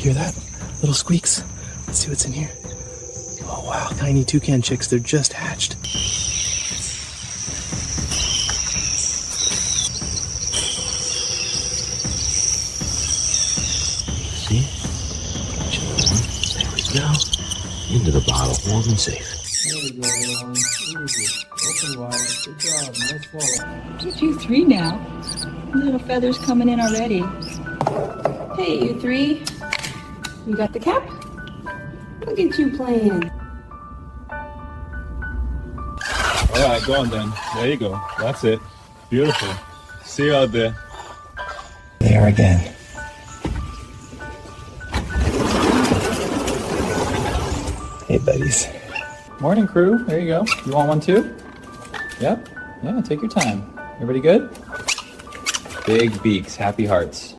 Hear that? Little squeaks. Let's see what's in here. Oh wow, tiny toucan chicks. They're just hatched. See? There we go. Into the bottle, warm and safe. There we go, Leon. Easy. Open wide. Good job. Nice swallow. Get you three now. Little feathers coming in already. Hey, you three. You got the cap? Look at you playing. All right, go on then. There you go. That's it. Beautiful. See you out there. There again. Hey, buddies. Morning, crew. There you go. You want one too? Yep. Yeah, take your time. Everybody good? Big beaks, happy hearts.